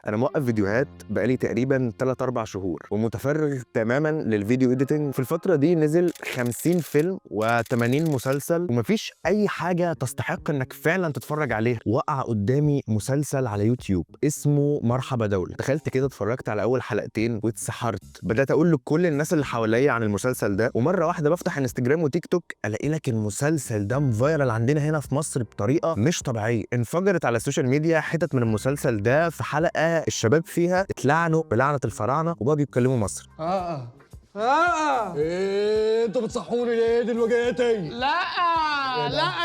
انا موقف فيديوهات بقالي تقريبا 3-4 شهور ومتفرغ تماما للفيديو اديتنج. في الفتره دي نزل 50 فيلم و80 مسلسل ومفيش اي حاجه تستحق انك فعلا تتفرج عليها. وقع قدامي مسلسل على يوتيوب اسمه مرحبا دولة. دخلت كده اتفرجت على اول حلقتين واتسحرت. بدات اقول لكل الناس اللي حواليا عن المسلسل ده، ومره واحده بفتح انستجرام وتيك توك الاقي لك المسلسل ده مفايرل عندنا هنا في مصر بطريقه مش طبيعيه. انفجرت على السوشيال ميديا حتت من المسلسل ده، في حلقه الشباب فيها اتلعنوا بلعنه الفراعنه وبقوا بيتكلموا مصري. ايه انتوا بتصحوني ليه دلوقتي؟ لا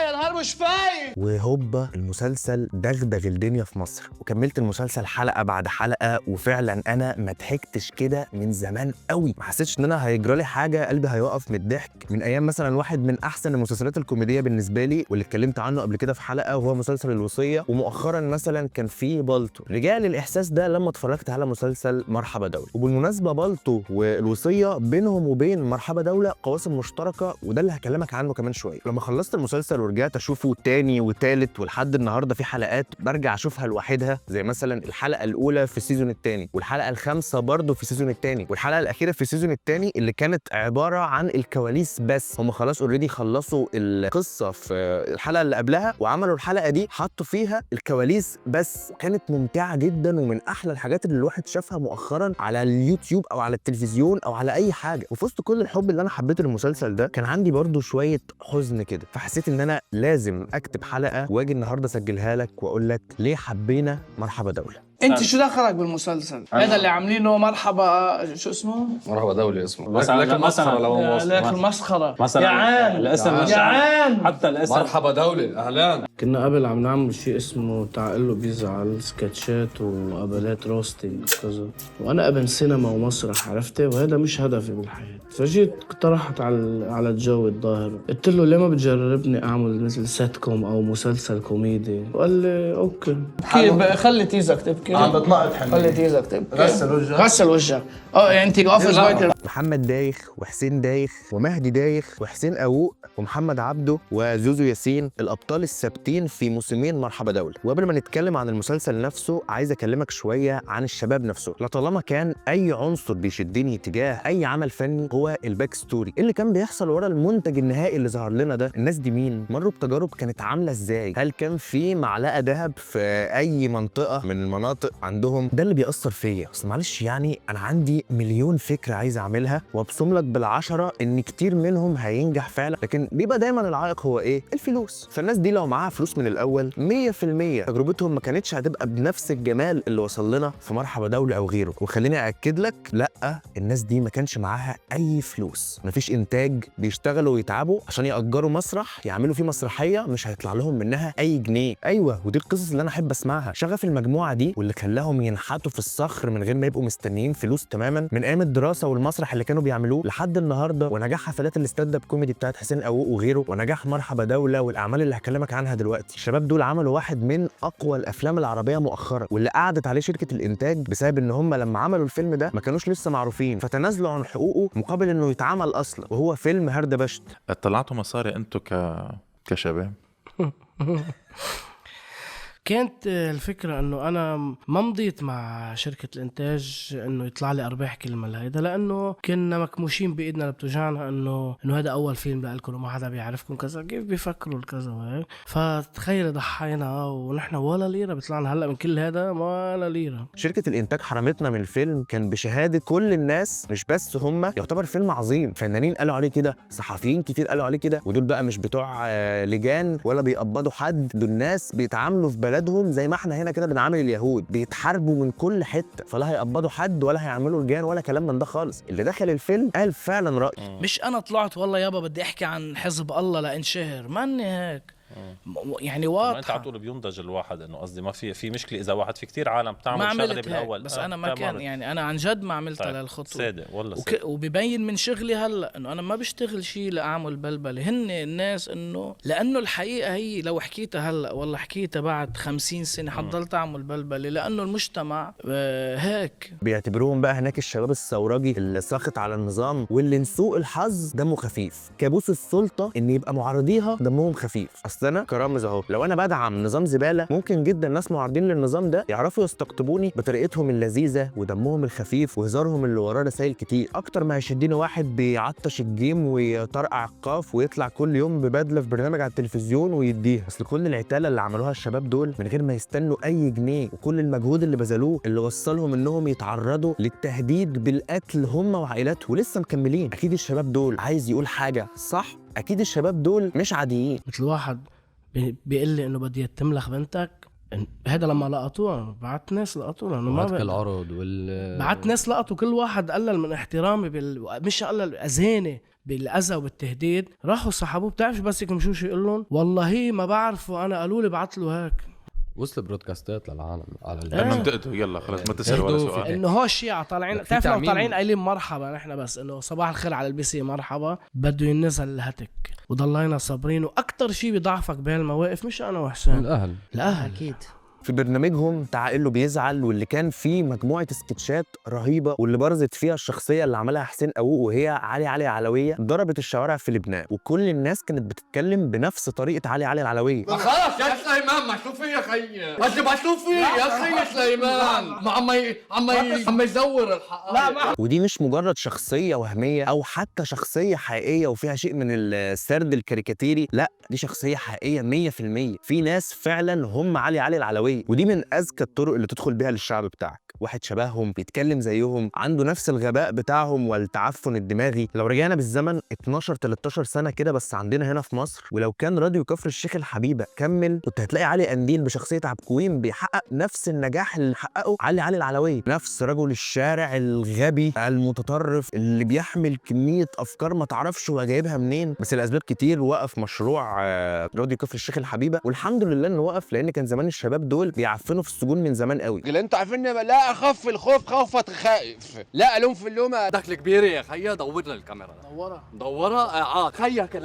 يا نهار مش فايق. وهوبا المسلسل دغدغ الدنيا في مصر، وكملت المسلسل حلقه بعد حلقه، وفعلا انا ما ضحكتش كده من زمان قوي. ما حسيتش ان انا هيجرى لي حاجه، قلبي هيقف من الضحك. من ايام مثلا واحد من احسن المسلسلات الكوميديه بالنسبه لي واللي اتكلمت عنه قبل كده في حلقه، وهو مسلسل الوصيه. ومؤخرا مثلا كان في بالطو. رجع الاحساس ده لما اتفرجت على مسلسل مرحبا دولة. وبالمناسبه بالطو والوصيه بينهم وبين مرحبا دولة قواسم مشتركه، وده اللي هكلمك عنه كمان شويه. لما خلصت المسلسل ورجعت اشوفه تاني وتالت، ولحد النهارده في حلقات برجع اشوفها لوحدها، زي مثلا الحلقه الاولى في السيزون الثاني، والحلقه الخامسه برضه في السيزون الثاني، والحلقه الاخيره في السيزون الثاني اللي كانت عباره عن الكواليس بس. هم خلاص اوريدي خلصوا القصه في الحلقه اللي قبلها وعملوا الحلقه دي حطوا فيها الكواليس بس. كانت ممتعه جدا ومن احلى الحاجات اللي الواحد شافها مؤخرا على اليوتيوب او على التلفزيون او على اي حاجه. وفي وسط كل الحب اللي انا حبيته للمسلسل ده، كان عندي برضه شويه حزن كده، فحسيت ان انا لازم اكتب حلقه واجي النهارده اسجلها لك واقول لك ليه حبينا مرحبا دولة. انت شو دخلك بالمسلسل؟ هذا اللي عاملينه مرحبا شو اسمه؟ مرحبا دولي اسمه مثلا مسخره لو لك المسخره مثلا يا عان الاسم يا نفسه، عان. حتى الاسم مرحبا دولي اهلا. كنا قبل عم نعمل شيء اسمه تعقله بيزعل، سكتشات وقبلات روستنج وكذا، وانا ابن سينما ومسرح عرفتي، وهذا مش هدفي بالحياه. فجيت اقترحت على الجو الظاهر، قلت له ليه ما بتجربني اعمل مثل سيت كوم او مسلسل كوميدي؟ وقال لي اوكي. كيف خلي تيزك تبكي؟ طلعت حلوه. خلي تيزك تبكي. غسل وجهك. يعني انت واقف سبايكر. محمد دايخ وحسين دايخ ومهدي دايخ وحسين أووق ومحمد عبده وزوزو ياسين الأبطال الثابتين في موسمين مرحبا دولة. وقبل ما نتكلم عن المسلسل نفسه، عايز أكلمك شوية عن الشباب نفسه. لطالما كان أي عنصر بيشدني تجاه أي عمل فني هو الباك ستوري اللي كان بيحصل ورا المنتج النهائي اللي ظهر لنا ده. الناس دي مين؟ مروا بتجارب كانت عاملة إزاي؟ هل كان في معلقة ذهب في أي منطقة من المناطق عندهم؟ ده اللي بيأثر فيا. أصل معلش يعني أنا عندي مليون فكرة عايز أعملها وابصم لك بالعشرة إن كتير منهم هينجح فعلا، لكن بيبقى دايما العائق هو إيه؟ الفلوس. فالناس دي لو معاها فلوس من الأول 100% تجربتهم ما كانتش هتبقى بنفس الجمال اللي وصل لنا في مرحبا دولة أو غيره. وخليني أكد لك، لأ، الناس دي ما كانش معاها أي فلوس، مفيش إنتاج، بيشتغلوا ويتعبوا عشان يأجروا مسرح يعملوا فيه مسرحية مش هيطلع لهم منها أي جنيه. أيوة، ودي القصص اللي أنا أحب أسمعها. شغف المجموعة دي واللي خلاهم ينحتوا في الصخر من غير ما يبقوا مستنيين فلوس تماما، من أيام الدراسة والمسرح اللي كانوا بيعملوه لحد النهارده، ونجاح حفلات الستاند اب كوميدي بتاعت حسين أووق وغيره، ونجاح مرحبا دولة والاعمال اللي هكلمك عنها دلوقتي. الشباب دول عملوا واحد من اقوى الافلام العربيه مؤخرا، واللي قعدت عليه شركه الانتاج بسبب ان هم لما عملوا الفيلم ده ما كانوش لسه معروفين، فتنازلوا عن حقوقه مقابل انه يتعمل اصلا، وهو فيلم هردبشت. طلعتوا مصاري انتوا كشباب؟ كانت الفكرة انه انا ما مضيت مع شركة الانتاج انه يطلع لي ارباح كلمة هيدا، لانه كنا مكموشين بايدنا اللي بتوجعنا انه هذا اول فيلم لكم وما حدا بيعرفكم كذا، كيف بيفكروا الكذا وهيك. فتخيل ضحينا ونحن ولا ليرة بيطلعنا هلا من كل هذا، ولا ليرة. شركه الانتاج حرمتنا من الفيلم كان بشهاده كل الناس، مش بس هم. يعتبر فيلم عظيم، فنانين قالوا عليه كده، صحفيين كتير قالوا عليه كده، ودول بقى مش بتوع لجان ولا بيقبضوا حد، دول ناس بيتعاملوا في بلدهم زي ما احنا هنا كده بنعامل اليهود، بيتحاربوا من كل حته، فلا هيقبضوا حد ولا هيعملوا لجان ولا كلام من ده خالص. اللي دخل الفيلم قال فعلا رأي. مش انا طلعت والله يابا بدي احكي عن حزب الله لانشهر، ماني هيك. يعني واضحه. انت عطول بينضج الواحد انه قصدي ما في مشكله اذا واحد، في كتير عالم بتعمل شغله بالاول بس انا ما كان يعني انا عن جد ما عملتها طيب. للخطوه صادق والله صادق. وبيبين من شغلي هلا انه انا ما بشتغل شيء لاعمل بلبله. هن الناس انه لانه الحقيقه هي لو حكيتها هلا والله حكيتها بعد 50 سنه حضلت اعمل بلبله، لانه المجتمع هيك بيعتبروهم بقى هناك الشباب الثورجي اللي ساخط على النظام واللي لسوء الحظ دمه خفيف. كابوس السلطه ان يبقى معارضيها دمهم خفيف. سنه كرامز اهو، لو انا بدعم نظام زباله ممكن جدا ناس معارضين للنظام ده يعرفوا يستقطبوني بطريقتهم اللذيذه ودمهم الخفيف وهزارهم اللي وراه رسائل كتير، اكتر ما هيشدني واحد بيعطش الجيم ويطرقع القاف ويطلع كل يوم ببدله في برنامج على التلفزيون ويديها. اصل كل العتاله اللي عملوها الشباب دول من غير ما يستنوا اي جنيه، وكل المجهود اللي بذلوه اللي وصلهم انهم يتعرضوا للتهديد بالقتل هم وعائلاتهم ولسه مكملين. اكيد الشباب دول عايز يقول حاجه صح، اكيد الشباب دول مش عاديين. مثل واحد بيقول لي انه بدي تملخ بنتك، هذا لما لقطوه بعت ناس لقطوه لانه ما العرض بعت ناس لقطوا كل واحد قلل من احترامي مش قلل، اذاني بالاذى وبالتهديد، راحوا سحبوه. بتعرف بس يكون شو يقول لهم؟ والله ما بعرفه انا، قالوا لي بعت له هيك. وصل برودكاستات للعالم على منطقته. يلا خلص ما تسأل ولا سؤال. انه هو الشيعة طالعين، بتعرف لو طالعين قايلين مرحبا نحن بس انه صباح الخير على البي سي مرحبا، بده ينزل الهتك وضلينا صابرين. واكتر شيء بيضعفك بهالمواقف مش انا وحسين، الاهل اكيد. في برنامجهم تعال له بيزعل، واللي كان فيه مجموعه سكتشات رهيبه واللي برزت فيها الشخصيه اللي عملها حسين أوق وهي علي العلويه، ضربت الشوارع في لبنان وكل الناس كانت بتتكلم بنفس طريقه علي العلويه. خلاص يا سليمان ما شوف فيه يا خيي، انت ما شوف فيه يا خيي سليمان، عم يزور الحقائق. ودي مش مجرد شخصيه وهميه او حتى شخصيه حقيقيه وفيها شيء من السرد الكاريكاتيري، لا دي شخصيه حقيقيه 100%. في ناس فعلا هم علي العلويه، ودي من اذكى الطرق اللي تدخل بيها للشعب بتاعك. واحد شبههم بيتكلم زيهم، عنده نفس الغباء بتاعهم والتعفن الدماغي. لو رجعنا بالزمن 12-13 سنه كده بس عندنا هنا في مصر، ولو كان راديو كفر الشيخ الحبيبه كمل، كنت هتلاقي علي قنديل بشخصيه عبكويم بيحقق نفس النجاح اللي حققه علي العلويه، نفس رجل الشارع الغبي المتطرف اللي بيحمل كميه افكار ما تعرفش هو جايبها منين. بس الاسباب كتير وقف مشروع راديو كفر الشيخ الحبيبه، والحمد لله انه وقف، لان كان زمان الشباب دول بيعفنوا في السجون من زمان قوي. اللي انت عارفين لا اخف الخوف خوفة خائف، لا الوم في اللومه. دخل كبيره يا خيا، دور لي الكاميرا. دورها خيك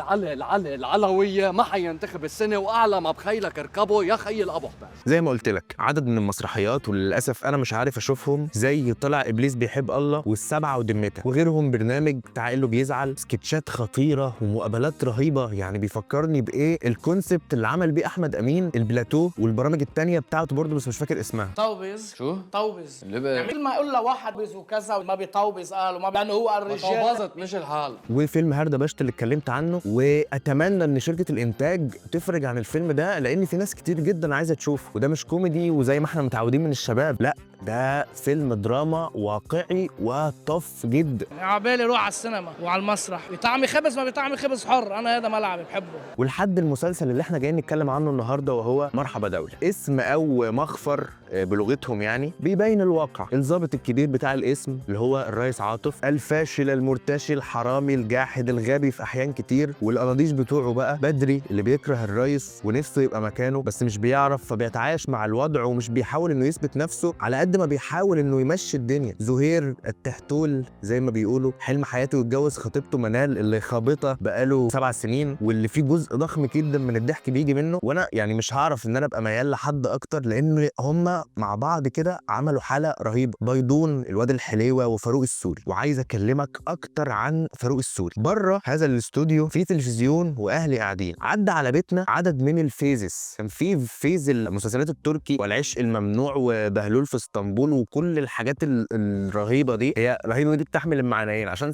العلويه ما حينتخب السنه، واعلى ما بخيلك اركبه يا خي الابو حباس. زي ما قلت لك عدد من المسرحيات وللاسف انا مش عارف اشوفهم، زي طلع ابليس بيحب الله والسبعه ودمتها وغيرهم، برنامج تعال له بيزعل، سكتشات خطيره ومقابلات رهيبه. يعني بيفكرني بايه الكونسبت اللي عمل بيه احمد امين البلاتو، والبرامج التانية بتاعته برضه بس مش فاكر اسمها. طوبز شو؟ طوبز اللي كل ما يقول له واحد بيز وكذا وما بيطوبز قال وما لانه هو الرجال طوبزت مش الحال. وفيلم هردة باشت اللي اتكلمت عنه، واتمنى ان شركه الانتاج تفرج عن الفيلم ده لان في ناس كتير جدا عايزه تشوفه، وده مش كوميدي وزي ما احنا متعودين من الشباب، لا ده فيلم دراما واقعي وطف جدا. عبالي روح على السينما وعلى المسرح، بيطعمي خبز ما بيطعمي خبز حر، انا هذا ملعبي بحبه. ولحد المسلسل اللي احنا جايين نتكلم عنه النهارده وهو مرحبا دولة، اسم او مخفر بلغتهم يعني بيبين الواقع. الضابط الكبير بتاع الاسم اللي هو الرئيس عاطف، الفاشل المرتشي الحرامي الجاحد الغبي في احيان كتير، والقراضيش بتوعه بقى بدري اللي بيكره الرئيس ونفسه يبقى مكانه بس مش بيعرف، فبيتعايش مع الوضع ومش بيحاول انه يثبت نفسه على قد ما بيحاول انه يمشي الدنيا. زهير التحتول زي ما بيقولوا، حلم حياته يتجوز خطيبته منال اللي خابطه بقاله 7 سنين واللي فيه جزء ضخم جدا من الضحك بيجي منه، وانا يعني مش هعرف ان انا ابقى ميال لحد اكتر لان هم مع بعض كده عملوا حاله رهيبه. بيضون الواد الحليوه وفاروق السوري، وعايز اكلمك اكتر عن فاروق السوري. بره هذا الاستوديو في تلفزيون واهلي قاعدين، عدى على بيتنا عدد من الفيزز، كان في فيز المسلسلات التركي والعشق الممنوع وبهلول في اسطنبول وكل الحاجات الرهيبه دي. هي رهيبه دي بتحمل المعنيين، عشان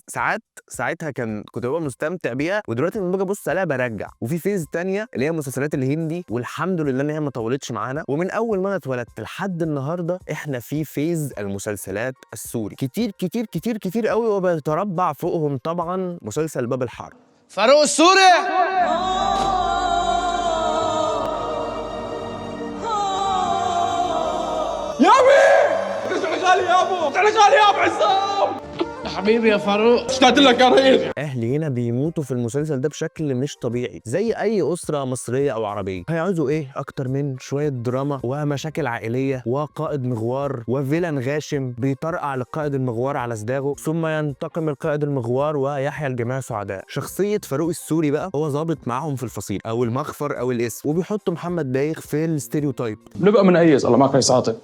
ساعتها كنت ببقى مستمتع بيها، ودلوقتي لما باجي ابص عليها برجع. وفي فيز تانية اللي هي المسلسلات الهندي، والحمد لله ان هي ما طولتش معانا، ومن اول ما انا اتولدت لحد النهارده احنا في فيز المسلسلات السوري كتير كتير كتير كتير قوي، وبيتربع فوقهم طبعا مسلسل باب الحاره. فاروق السوري حبيبي يا فاروق، اشتقت لك يا ريس. اهلي هنا بيموتوا في المسلسل ده بشكل مش طبيعي، زي اي اسره مصريه او عربيه. هيعوزوا ايه اكتر من شويه دراما ومشاكل عائليه وقائد مغوار وفيلن غاشم بيطرقع لقائد المغوار على صداغه، ثم ينتقم القائد المغوار ويحيى الجميع سعداء. شخصيه فاروق السوري بقى هو ظابط معاهم في الفصيل او المخفر او الاسم، وبيحط محمد دايخ في الستيريوتايب. بنبقى من اي الله معك رئيس عاطف.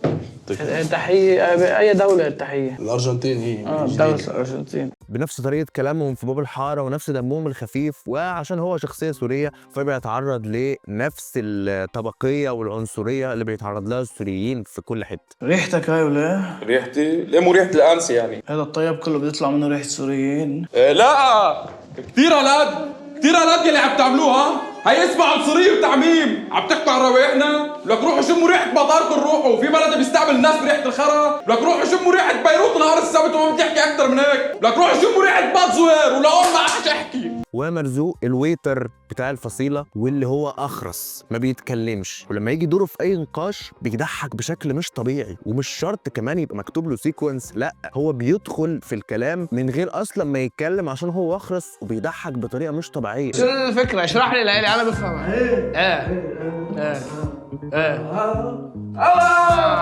التحية أي دولة التحية؟ الارجنتين هي دولة الأرجنتين. بنفس طريقه كلامهم في باب الحاره ونفس دمهم الخفيف، وعشان هو شخصيه سوريه فبيتعرض لنفس الطبقيه والعنصريه اللي بيتعرض لها السوريين في كل حته. ريحتك هاي ولا ريحتي؟ ليه مو ريحة الأنسة يعني؟ هذا الطيب كله بيطلع منه ريحة سوريين. لا كتير هالاد اللي عم تعملوها. هي اسمها عنصرية وتعميم. عم تحكوا عن روايحنا؟ لك روحوا شموا ريحة مطاركم، روحوا في بلد بيستعمل الناس بريحة الخرا. لك روحوا شموا ريحة بيروت نهار السبت وما بتحكي أكتر من هيك. لك روحوا شموا ريحة باد زوير ولا ما عادش أحكي. ومرزوق الويتر بتاع الفصيله واللي هو اخرس ما بيتكلمش، ولما يجي دوره في اي نقاش بيضحك بشكل مش طبيعي، ومش شرط كمان يبقى مكتوب له سيكونس، لا هو بيدخل في الكلام من غير اصلا ما يتكلم عشان هو اخرس وبيضحك بطريقه مش طبيعيه. شو الفكرة؟ اشرح لي لإلي أنا بفهمها.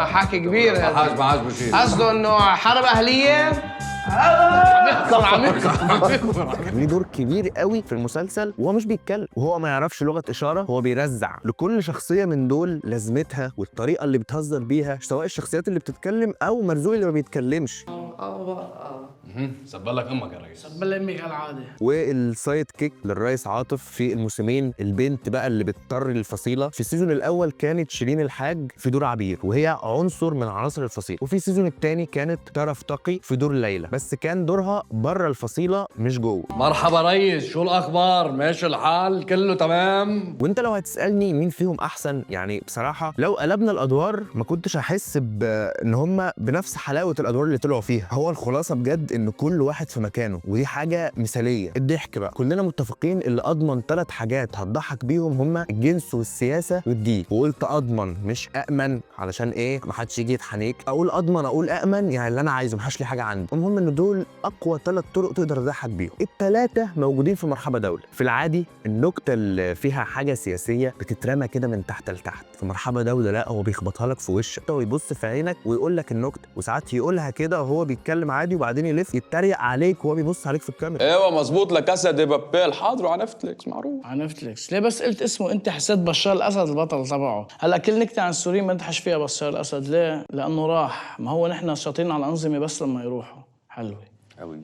حكي كبير هذا. ما عاجبه شيء. قصده إنه حرب أهلية. عم يكبر. كان ليه دور كبير قوي في المسلسل وهو مش بيتكلم، وهو ما يعرفش لغه اشاره، هو بيرزع لكل شخصيه من دول لازمتها والطريقه اللي بتهزر بيها، سواء الشخصيات اللي بتتكلم او مرزوق اللي ما بيتكلمش. سبلك امك يا ريس. سبل امي كالعاده. والسايد كيك للرئيس عاطف في الموسمين، البنت بقى اللي بتضطر الفصيله. في السيزون الاول كانت شيرين الحاج في دور عبير وهي عنصر من عناصر الفصيله، وفي السيزون الثاني كانت طرف تقي في دور ليلى، بس كان دورها بره الفصيله مش جوه. مرحبا ريس، شو الاخبار؟ ماشي الحال؟ كله تمام؟ وانت لو هتسالني مين فيهم احسن، يعني بصراحه لو قلبنا الادوار ما كنتش هحس بان هم بنفس حلاوه الادوار اللي طلعوا فيها. هو الخلاصه بجد ان كل واحد في مكانه، ودي حاجه مثاليه. الضحك بقى كلنا متفقين اللي اضمن 3 حاجات هتضحك بيهم هما الجنس والسياسه والدين، وقلت اضمن مش امن علشان ايه ما حدش يجي يتحنيك. اقول اضمن اقول امن يعني اللي انا عايزه ما لي حاجه عندي. المهم ان دول اقوى 3 طرق تقدر تضحك بيهم. ال3 موجودين في مرحبا دوله. في العادي النكته اللي فيها حاجه سياسيه بتترمى كده من تحت لتحت، في مرحبا دوله لا، هو بيخبطها لك في وشك ويبص في عينك ويقول لك النكته، وساعات يقولها كده وهو بيتكلم عادي وبعدين يلف يتريق عليك وهو بيبص عليك في الكاميرا. ايوه مزبوط. لكاسا دي بابيل حاضر على نتفليكس معروف. على نتفليكس. ليه بس قلت اسمه؟ انت حسيت بشار الاسد البطل تبعه. هلا كل نكته عن السوريين ما انتحش فيها بشار الاسد. ليه؟ لانه راح. ما هو نحن شاطرين على الانظمه بس لما يروحوا. حلوه.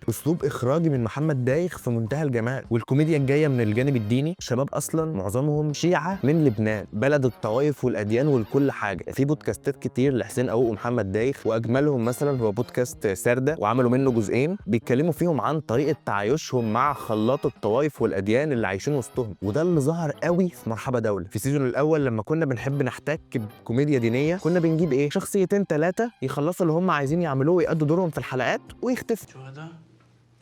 اسلوب اخراجي من محمد دايخ في منتهى الجمال، والكوميديا الجايه من الجانب الديني. شباب اصلا معظمهم شيعه من لبنان، بلد الطوائف والاديان والكل حاجه. في بودكاستات كتير لحسين أوق ومحمد دايخ، واجملهم مثلا هو بودكاست سردة، وعملوا منه جزئين بيتكلموا فيهم عن طريقه تعايشهم مع خلاط الطوائف والاديان اللي عايشين وسطهم، وده اللي ظهر قوي في مرحبا دوله. في السيزون الاول لما كنا بنحب نحتك بكوميديا دينيه كنا بنجيب ايه 2 3 يخلصوا اللي هم عايزين يعملوه ويأدوا دورهم في الحلقات ويختفوا. شو هذا؟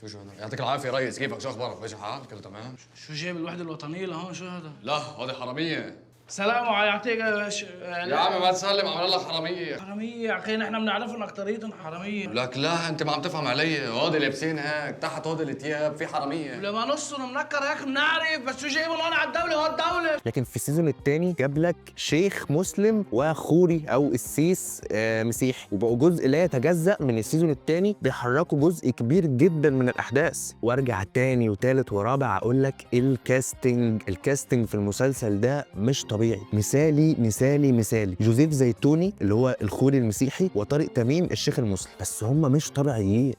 شو هذا؟ يعطيك العافيه ريس، كيفك؟ شو اخبارك؟ ماشي الحال؟ كله تمام؟ شو جايب الوحده الوطنيه لهون؟ شو هذا؟ لا هذه حراميه. سلام يعطيك. يا عمي ما تسلم، عمل لك حراميه. حراميه يا اخي، نحن بنعرفهم اكثريتهم حراميه. لك لا انت ما عم تفهم علي، هودي لابسين هيك تحت هودي الثياب في حراميه. لما نصهم منكر هيك بنعرف، بس شو جايبهم هون على الدوله؟ هون الدوله. لكن في السيزون الثاني جاب لك شيخ مسلم وخوري او قسيس مسيحي، وبقوا جزء لا يتجزأ من السيزون الثاني، بيحركوا جزء كبير جدا من الاحداث. وارجع تاني وثالث ورابع اقول لك الكاستنج في المسلسل ده مش طبيعي. مثالي مثالي مثالي. جوزيف زيتوني اللي هو الخوري المسيحي، وطارق تميم الشيخ المسلم، بس هم مش طبيعيين.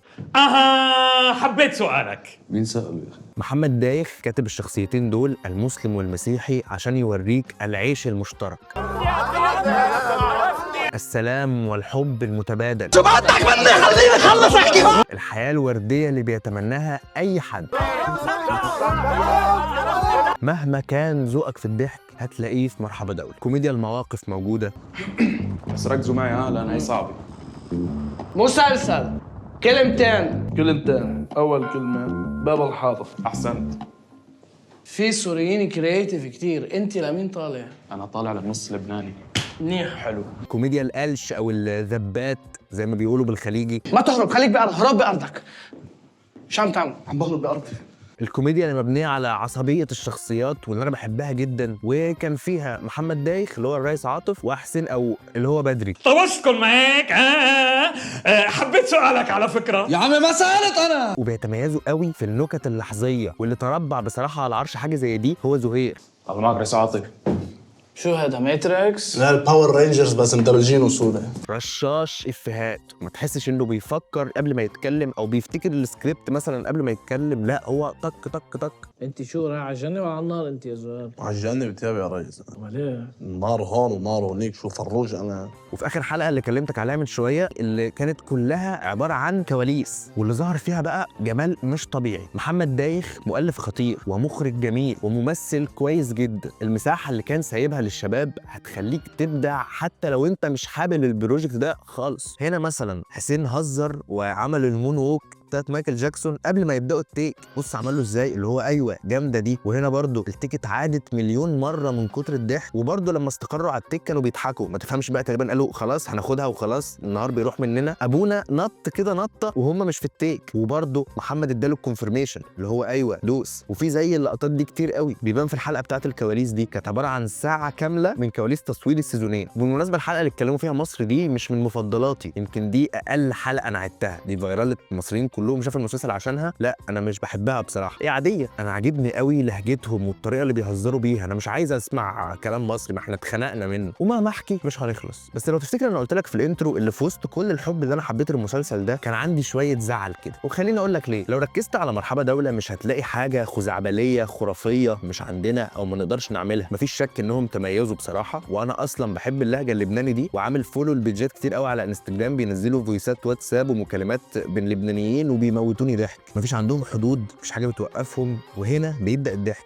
حبيت سؤالك. مين سأله يا اخي؟ محمد دايخ كاتب الشخصيتين دول المسلم والمسيحي عشان يوريك العيش المشترك، السلام والحب المتبادل، الحياة الوردية اللي بيتمناها أي حد. مهما كان ذوقك في الضحك هتلاقيه في مرحبا دوله. كوميديا المواقف موجودة، بس ركزوا معي لأن هي صعبة. مسلسل كلمتين. أول كلمة باب الحارة. أحسنت. في سوريين كرييتيف كتير، أنت لمين طالع؟ أنا طالع للنص اللبناني. منيح. حلو. كوميديا القلش أو الذبات زي ما بيقولوا بالخليجي. ما تهرب، خليك بأرض، هرب بأرضك. شو عم تعمل؟ عم بهرب بأرضي. الكوميديا اللي مبنيه على عصبيه الشخصيات واللي انا بحبها جدا، وكان فيها محمد دايخ اللي هو الرئيس عاطف، وحسين أوق اللي هو بدري. طوشتكم معاك. حبيت سؤالك على فكرة. يا عمي ما سألت انا. وبيتميزوا قوي في النكت اللحظيه، واللي تربع بصراحه على عرش حاجه زي دي هو زهير. الله معك رئيس عاطف. شو هذا ماتريكس؟ لا الباور رينجرز بس مدبلجين وسودا. رشاش افيهات، ما تحسش انه بيفكر قبل ما يتكلم او بيفتكر السكريبت مثلا قبل ما يتكلم، لا هو طق طق طق. انت شو رايح على الجنه ولا على النار انت يا زلمه؟ على الجنة بتابع يا ريس. امال ايه؟ النار هون ونار هونيك، شو فروج انا. وفي اخر حلقه اللي كلمتك عليها من شويه اللي كانت كلها عباره عن كواليس واللي ظهر فيها بقى جمال مش طبيعي. محمد دايخ مؤلف خطير ومخرج جميل وممثل كويس جدا. المساحه اللي كان سايبها للشباب هتخليك تبدع حتى لو انت مش حابب البروجكت ده خالص. هنا مثلا حسين هزر وعمل المون ووك بتاعت مايكل جاكسون قبل ما يبداوا التيك، بص عمله ازاي اللي هو ايوه جامده دي. وهنا برضو التيكت عادت مليون مره من كتر الضحك، وبرضو لما استقروا على التيك كانوا بيضحكوا، ما تفهمش بقى تقريبا قالوا خلاص هناخدها وخلاص النهار بيروح مننا. ابونا نط كده نطه وهم مش في التيك، وبرضو محمد اداله الكونفirmation اللي هو ايوه دوس. وفي زي اللقطات دي كتير قوي بيبان في الحلقه بتاعت الكواليس دي، كانت عباره عن ساعه كامله من كواليس تصوير السيزونين. بالمناسبه الحلقه اللي اتكلموا فيها مصر دي مش من مفضلاتي، يمكن دي اقل حلقه انا عدتها، دي فايرال المصريين كلهم شافوا المسلسل عشانها، لا انا مش بحبها بصراحه، هي عاديه. انا عاجبني قوي لهجتهم والطريقه اللي بيهزروا بيها، انا مش عايز اسمع كلام مصري ما احنا اتخنقنا منه ومهما احكي مش هنخلص. بس لو تفتكر انا قلت لك في الانترو اللي في وسط كل الحب اللي انا حبيت المسلسل ده كان عندي شويه زعل كده، وخليني اقول لك ليه. لو ركزت على مرحبا دوله مش هتلاقي حاجه خزعبليه خرافيه مش عندنا او ما نقدرش نعملها، مفيش شك انهم تميزوا بصراحه، وانا اصلا بحب اللهجه اللبناني دي وعامل فولو البيجات كتير قوي على انستجرام بينزلوا فويسات واتساب ومكالمات بين لبنانيين وبيموتوني ضحك، مفيش عندهم حدود، مفيش حاجه بتوقفهم، وهنا بيبدا الضحك.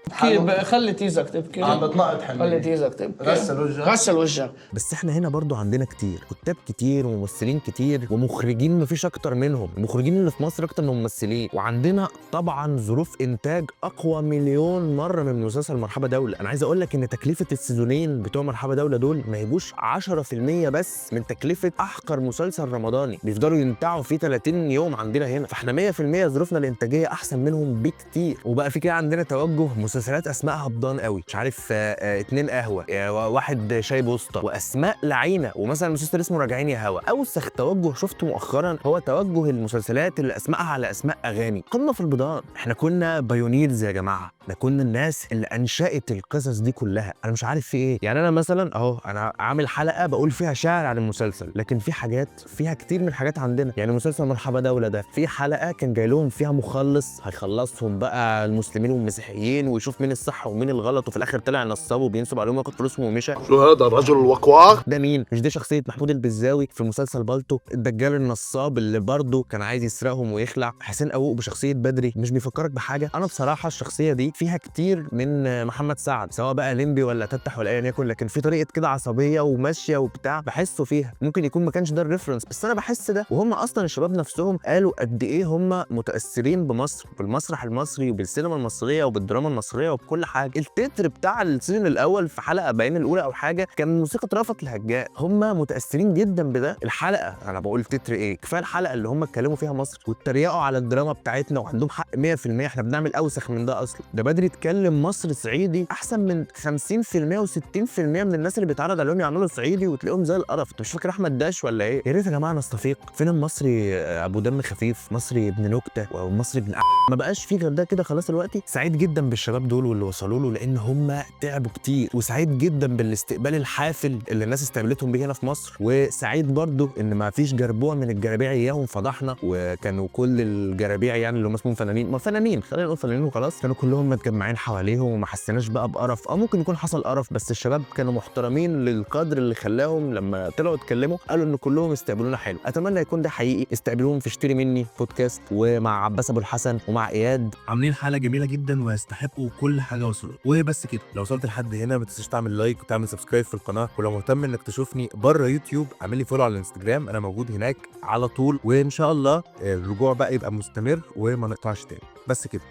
خلي تيزك تبكي، عم بتنقط حنين، خلي تيزك تبكي، غسل وجهك غسل وجهك. بس احنا هنا برضو عندنا كتير كتاب كتير وممثلين كتير ومخرجين مفيش اكتر منهم، المخرجين اللي في مصر اكتر من الممثلين، وعندنا طبعا ظروف انتاج اقوى مليون مره من مسلسل مرحبا دوله. انا عايز اقول لك ان تكلفه السيزونين بتوع مرحبا دوله دول ما يجوش 10% بس من تكلفه احقر مسلسل رمضاني بيفضلوا ينتعوا فيه 30 يوم عندنا هنا، فاحنا 100% ظروفنا الانتاجيه احسن منهم بكتير. وبقى في كده عندنا توجه مسلسلات اسمائها هبطان قوي، مش عارف 2 قهوه، واحد شاي بوسطه، واسماء لعينه. ومثلا مسلسل اسمه راجعين يا هوا، اوسخ توجه شفته مؤخرا هو توجه المسلسلات اللي اسمائها على اسماء اغاني. قمه في البضان، احنا كنا بايونيرز يا جماعه، ده كنا الناس اللي انشأت القصص دي كلها. انا مش عارف في ايه، يعني انا مثلا اهو انا عامل حلقه بقول فيها شعر عن المسلسل، لكن في حاجات فيها كتير من الحاجات عندنا. يعني مسلسل مرحبا دوله ده في حلقه كان جاي لهم فيها مخلص هيخلصهم بقى المسلمين والمسيحيين ويشوف مين الصح ومين الغلط، وفي الاخر طلع نصاب وبينصب عليهم وياخد فلوسهم ومشى. شو هذا الرجل الوقواق ده مين؟ مش دي شخصيه محمود البزاوي في مسلسل بالطو، الدجال النصاب اللي برضه كان عايز يسرقهم ويخلع. حسين قوق بشخصيه بدري مش بيفكرك بحاجه. انا بصراحه الشخصيه دي فيها كتير من محمد سعد، سواء بقى ليمبي ولا تتح ولا ايا يكن، لكن في طريقه كده عصبيه وماشيه وبتاع بحسه فيها. ممكن يكون ما كانش ده الريفرنس بس انا بحس ده، وهم اصلا الشباب نفسهم قالوا قد ايه هم متاثرين بمصر بالمسرح المصري وبالسينما المصريه وبالدراما المصريه وبكل حاجه. التتر بتاع السيزون الاول في حلقه باين الاولى او حاجه كان موسيقى رأفت الهجان، هم متاثرين جدا بده. الحلقه انا بقول تتر ايه، كفايه الحلقه اللي هم اتكلموا فيها مصر واتريقوا على الدراما بتاعتنا، وعندهم حق 100%، احنا بنعمل اوسخ من ده اصلا. ده بدري يتكلم مصر صعيدي احسن من 50% و60% من الناس اللي بيتعرض عليهم يعملوا صعيدي وتلاقيهم زي القرف. انت مش فاكر احمد داش ولا ايه؟ يا ريت يا جماعه نستفيق. فين المصري ابو دم خفيف، مصري ابن نكته ومصري ابن ما بقاش فيه غير ده كده خلاص دلوقتي. سعيد جدا بالشباب دول واللي وصلوا له لان هم تعبوا كتير، وسعيد جدا بالاستقبال الحافل اللي الناس استقبلتهم بيه هنا في مصر، وسعيد برضو ان ما فيش جربوع من الجرابيع اياهم فضحنا، وكانوا كل الجرابيع يعني اللي هم اسمهم فنانين، ما فنانين خلينا نقول فنانين وخلاص، كانوا كلهم متجمعين حواليهم وما حسيناش بقى بقرف، او ممكن يكون حصل قرف بس الشباب كانوا محترمين للقدر اللي خلاهم لما طلعوا اتكلموا قالوا ان كلهم استقبلونا حلو. اتمنى يكون ده حقيقي. استقبلوهم في اشتري مني بودكاست ومع عباس ابو الحسن ومع اياد، عاملين حلقه جميله جدا ويستحقوا كل حاجه وصلوا. وبس كده، لو وصلت لحد هنا ما تنساش تعمل لايك وتعمل سبسكرايب في القناه، ولو مهتم انك تشوفني بره يوتيوب اعمل لي فولو على الانستجرام، انا موجود هناك على طول، وان شاء الله الرجوع بقى يبقى مستمر وما نقطعش تاني. بس كده.